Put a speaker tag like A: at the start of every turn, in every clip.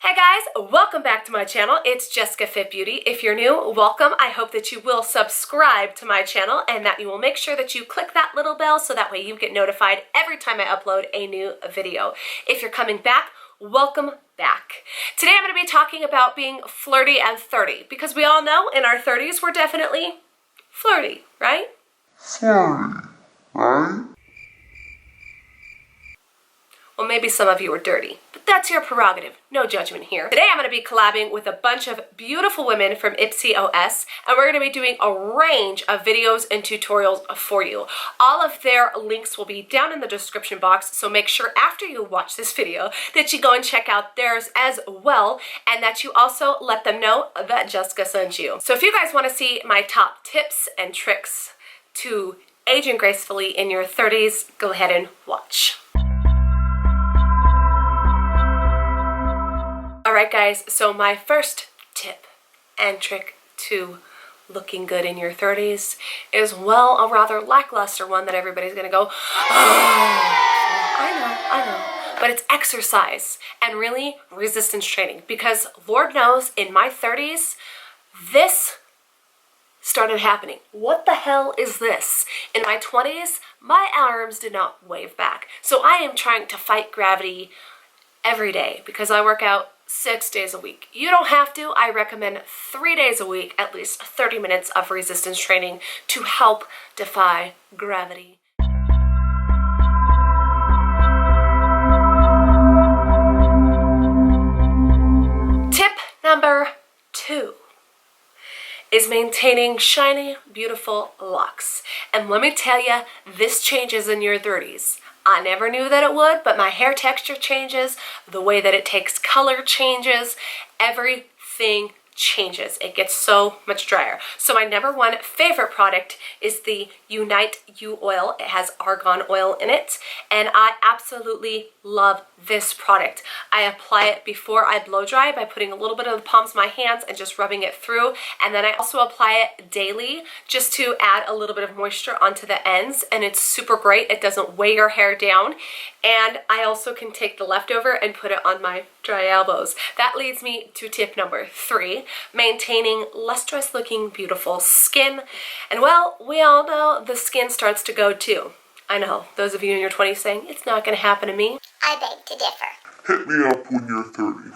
A: Hey guys, welcome back to my channel. It's JessicaFitBeauty. If you're new, welcome. I hope that you will subscribe to my channel and that you will make sure that you click that little bell so that way you get notified every time I upload a new video. If you're coming back, welcome back. Today I'm going to be talking about being flirty and 30 because we all know in our 30s we're definitely flirty, right?
B: Flirty, right?
A: Well, maybe some of you are dirty, but that's your prerogative. No judgment here. Today I'm going to be collabing with a bunch of beautiful women from ipsyos, and we're going to be doing a range of videos and tutorials for you. All of their links will be down in the description box, so make sure after you watch this video that you go and check out theirs as well, and that you also let them know that Jessica sent you. So if you guys want to see my top tips and tricks to aging gracefully in your 30s, go ahead and watch. Alright guys, so my first tip and trick to looking good in your 30s is, well, a rather lackluster one that everybody's gonna go, oh, I know, but it's exercise and really resistance training, because Lord knows in my 30s, this started happening. What the hell is this? In my 20s, my arms did not wave back. So I am trying to fight gravity every day because I work out 6 days a week. You don't have to. I recommend 3 days a week, at least 30 minutes of resistance training to help defy gravity. Tip number 2 is maintaining shiny, beautiful locks. And let me tell you, this changes in your 30s. I never knew that it would, but my hair texture changes, the way that it takes color changes, everything changes. It gets so much drier. So my number one favorite product is the Unite You oil. It has argan oil in it, and I absolutely love this product. I apply it before I blow dry by putting a little bit of the palms of my hands and just rubbing it through, and then I also apply it daily just to add a little bit of moisture onto the ends, and it's super great. It doesn't weigh your hair down, and I also can take the leftover and put it on my dry elbows. That leads me to tip number 3, maintaining lustrous looking beautiful skin. And well, we all know the skin starts to go too. I know, those of you in your 20s saying, it's not going to happen to me.
B: I beg to differ. Hit me up when you're 30.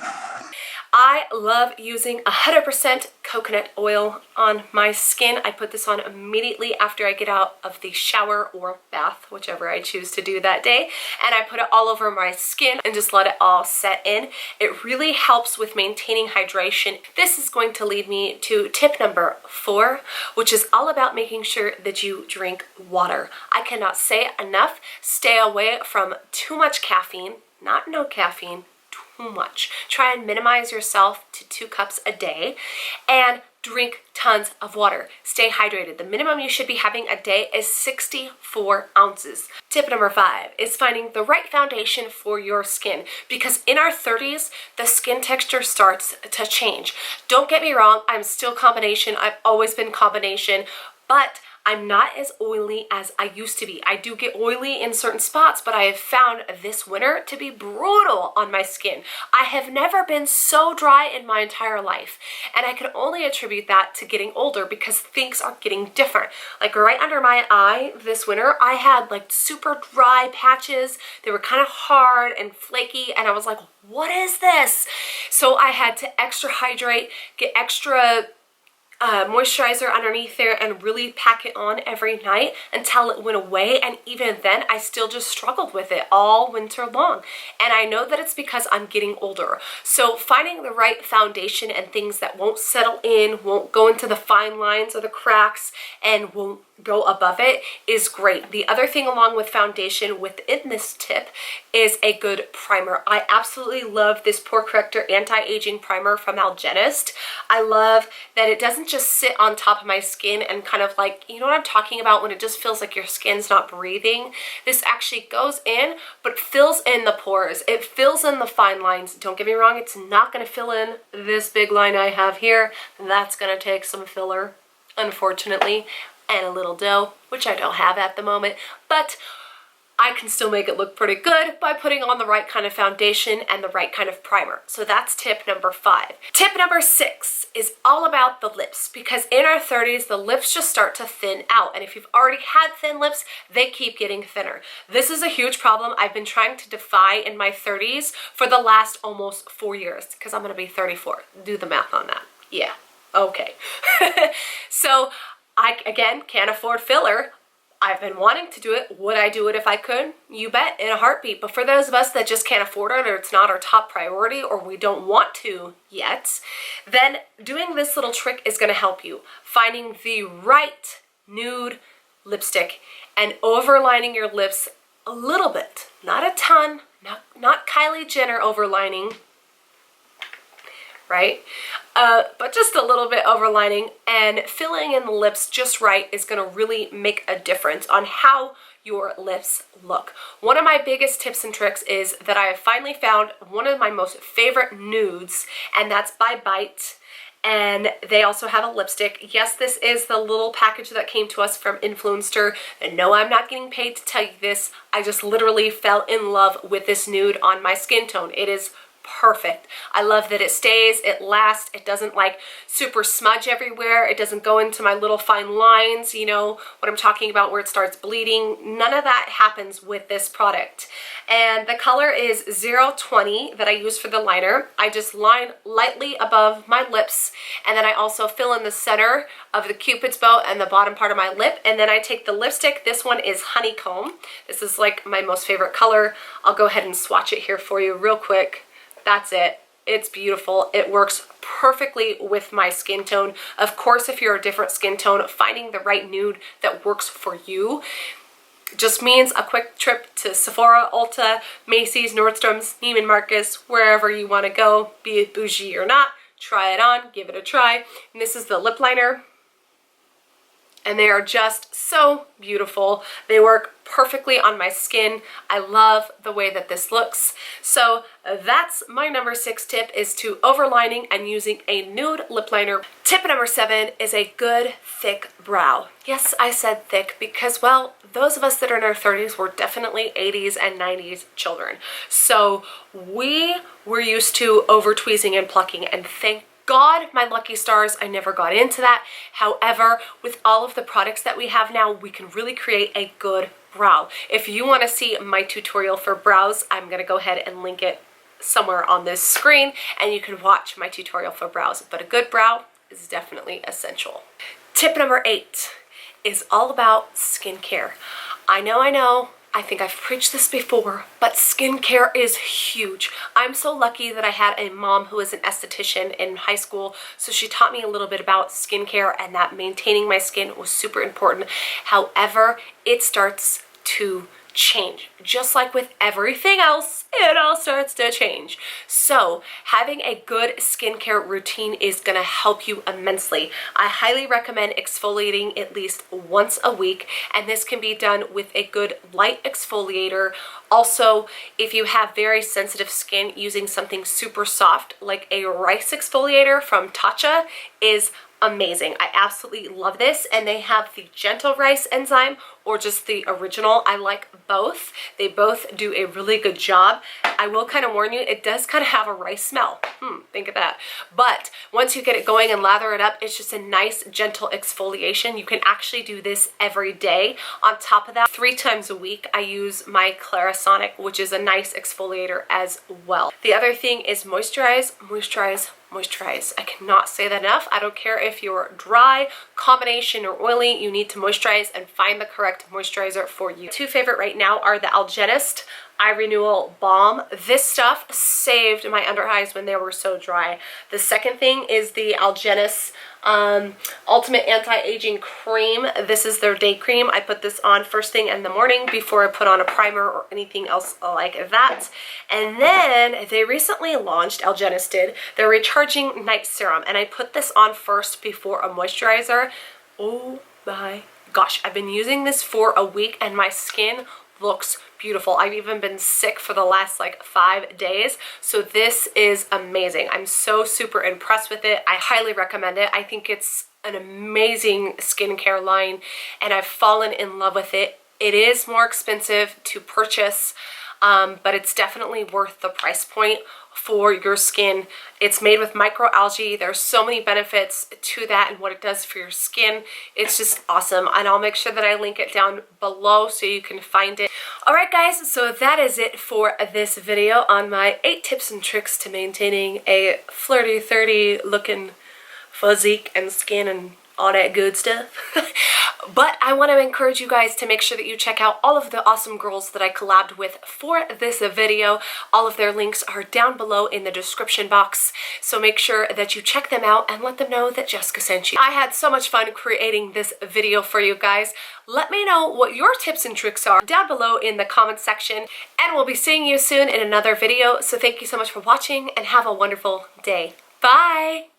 A: I love using 100% coconut oil on my skin. I put this on immediately after I get out of the shower or bath, whichever I choose to do that day. And I put it all over my skin and just let it all set in. It really helps with maintaining hydration. This is going to lead me to tip number 4, which is all about making sure that you drink water. I cannot say it enough. Stay away from too much caffeine, not no caffeine, too much. Try and minimize yourself to 2 cups a day and drink tons of water. Stay hydrated. The minimum you should be having a day is 64 ounces. Tip number 5 is finding the right foundation for your skin, because in our 30s, the skin texture starts to change. Don't get me wrong, I'm still combination. I've always been combination, but I'm not as oily as I used to be. I do get oily in certain spots, but I have found this winter to be brutal on my skin. I have never been so dry in my entire life, and I can only attribute that to getting older because things are getting different. Like right under my eye this winter, I had like super dry patches. They were kind of hard and flaky, and I was like, what is this? So I had to extra hydrate, get extra moisturizer underneath there and really pack it on every night until it went away. And even then I still just struggled with it all winter long, and I know that it's because I'm getting older. So finding the right foundation and things that won't settle in, won't go into the fine lines or the cracks, and won't go above it is great. The other thing along with foundation within this tip is a good primer. I absolutely love this Pore Corrector Anti-Aging Primer from Algenist. I love that it doesn't just sit on top of my skin and kind of like, you know what I'm talking about, when it just feels like your skin's not breathing. This actually goes in, but fills in the pores. It fills in the fine lines. Don't get me wrong, it's not going to fill in this big line I have here. That's going to take some filler, unfortunately, and a little dough, which I don't have at the moment. But I can still make it look pretty good by putting on the right kind of foundation and the right kind of primer. So that's tip number 5. Tip number 6 is all about the lips, because in our 30s, the lips just start to thin out. And if you've already had thin lips, they keep getting thinner. This is a huge problem I've been trying to defy in my 30s for the last almost 4 years, because I'm gonna be 34. Do the math on that. Yeah, okay. So I, again, can't afford filler. I've been wanting to do it. Would I do it if I could? You bet, in a heartbeat. But for those of us that just can't afford it, or it's not our top priority, or we don't want to yet, then doing this little trick is going to help you. Finding the right nude lipstick and overlining your lips a little bit. Not a ton, not Kylie Jenner overlining, right? But just a little bit overlining, and filling in the lips just right is going to really make a difference on how your lips look. One of my biggest tips and tricks is that I have finally found one of my most favorite nudes, and that's by Bite. And they also have a lipstick. Yes, this is the little package that came to us from Influencer. And no, I'm not getting paid to tell you this. I just literally fell in love with this nude on my skin tone. It is perfect. I love that it stays, it lasts, it doesn't like super smudge everywhere, it doesn't go into my little fine lines, you know what I'm talking about, where it starts bleeding. None of that happens with this product. And the color is 020 that I use for the liner. I just line lightly above my lips, and then I also fill in the center of the Cupid's bow and the bottom part of my lip, and then I take the lipstick. This one is Honeycomb. This is like my most favorite color. I'll go ahead and swatch it here for you real quick. That's it. It's beautiful. It works perfectly with my skin tone. Of course, if you're a different skin tone, finding the right nude that works for you just means a quick trip to Sephora, Ulta, Macy's, Nordstrom's, Neiman Marcus, wherever you want to go, be it bougie or not. Try it on, give it a try. And this is the lip liner. And they are just so beautiful. They work perfectly on my skin. I love the way that this looks. So that's my number 6 tip, is to overlining and using a nude lip liner. Tip number 7 is a good thick brow. Yes, I said thick because, well, those of us that are in our 30s were definitely 80s and 90s children. So we were used to over tweezing and plucking, and thank God, my lucky stars, I never got into that. However, with all of the products that we have now, we can really create a good brow. If you want to see my tutorial for brows, I'm going to go ahead and link it somewhere on this screen, and you can watch my tutorial for brows. But a good brow is definitely essential. Tip number 8 is all about skincare. I know, I think I've preached this before, but skincare is huge. I'm so lucky that I had a mom who was an esthetician in high school, so she taught me a little bit about skincare, and that maintaining my skin was super important. However, it starts to change. Just like with everything else, it all starts to change. So having a good skincare routine is going to help you immensely. I highly recommend exfoliating at least once a week, and this can be done with a good light exfoliator. Also, if you have very sensitive skin, using something super soft like a rice exfoliator from Tatcha is amazing. I absolutely love this, and they have the gentle rice enzyme or just the original. I like both. They both do a really good job. I will kind of warn you, it does kind of have a rice smell. Think of that. But once you get it going and lather it up, it's just a nice gentle exfoliation. You can actually do this every day. On top of that, 3 times a week, I use my Clarisonic, which is a nice exfoliator as well. The other thing is moisturize, moisturize, moisturize. I cannot say that enough. I don't care if you're dry, combination, or oily, you need to moisturize and find the correct moisturizer for you. 2 favorite right now are the Algenist Eye Renewal Balm. This stuff saved my under eyes when they were so dry. The second thing is the Algenist Ultimate Anti-Aging Cream. This is their day cream. I put this on first thing in the morning before I put on a primer or anything else like that. And then they recently launched, Algenist did, their Recharging Night Serum, and I put this on first before a moisturizer. Oh my gosh, I've been using this for a week and my skin looks beautiful. I've even been sick for the last like 5 days, so this is amazing. I'm so super impressed with it. I highly recommend it. I think it's an amazing skincare line, and I've fallen in love with it It is more expensive to purchase, but it's definitely worth the price point for your skin. It's made with microalgae. There's so many benefits to that and what it does for your skin. It's just awesome, and I'll make sure that I link it down below so you can find it. Alright guys, so that is it for this video on my 8 tips and tricks to maintaining a flirty 30 looking physique and skin and all that good stuff. But I want to encourage you guys to make sure that you check out all of the awesome girls that I collabed with for this video. All of their links are down below in the description box, so make sure that you check them out and let them know that Jessica sent you. I had so much fun creating this video for you guys. Let me know what your tips and tricks are down below in the comments section, and we'll be seeing you soon in another video. So thank you so much for watching and have a wonderful day. Bye!